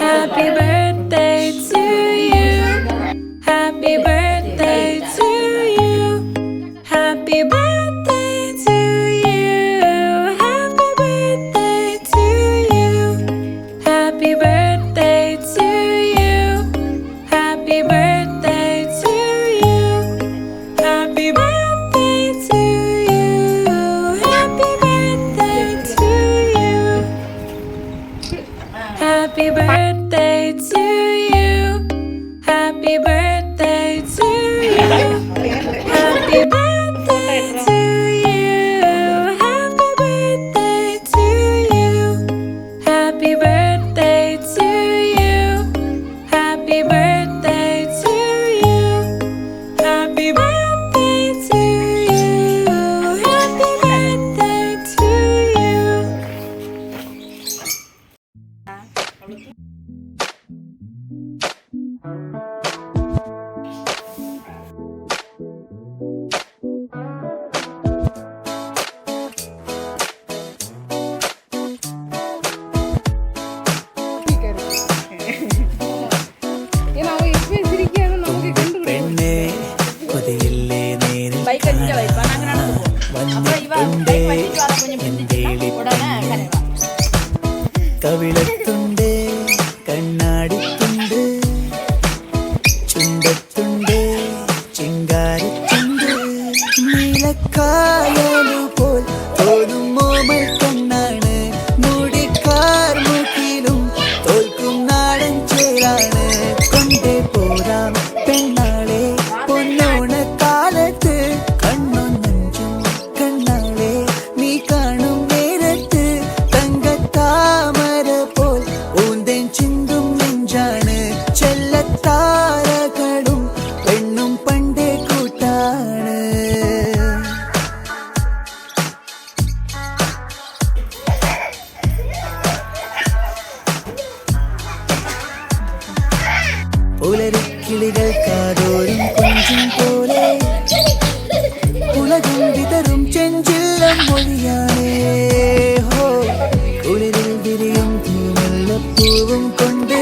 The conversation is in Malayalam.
Happy birthday to you. Happy birthday to you. Happy birthday to you. Happy birthday to you. Happy birthday to you. Happy birthday to you. Happy birthday to you. Happy birthday to you. Happy birthday to you. Happy birthday to you. Happy birthday to you. Happy birthday to you. Happy birthday to you. Happy birthday to you. Happy birthday to you. Happy birthday to you. പെണ്ണേ കൊതിയില്ലേ നേരിൽ വന്നിട്ടുണ്ടേ കവിളത്തുണ്ട് കണ്ണാടിത്തുണ്ട് ചുണ്ടത്തുണ്ട് ചിങ്കാരത്തുണ്ട് നീലക്കായലു പോൽ തോന്നും മോമൽ കണ്ണാണ് മുടിക്കാർ മുക്കിലും തോൽക്കും നാടൻ ചേരാണ് കൊണ്ടേ പോരാം പെണ്ണാളെ പൊന്നോണ കാലത്ത് കണ്ണൊന്നഞ്ചും കണ്ണാളെ നീ കാണും നേരത്ത് തങ്കത്താമര പോൽ ഊന്തൻ ചിന്തും നെഞ്ചാണ് ചെല്ലത്താരകളും പെണ്ണും പണ്ടേ കൂട്ടാണ് പുലരിക്കിളികൾ കാതോരും കുഞ്ചും പോലെ ഉലകം വിതറും ചെഞ്ചില്ലം മൊഴിയാണേ ഹോ കുളിരിൽ വിരിയും പൂവെള്ളപ്പൂവും കൊണ്ട്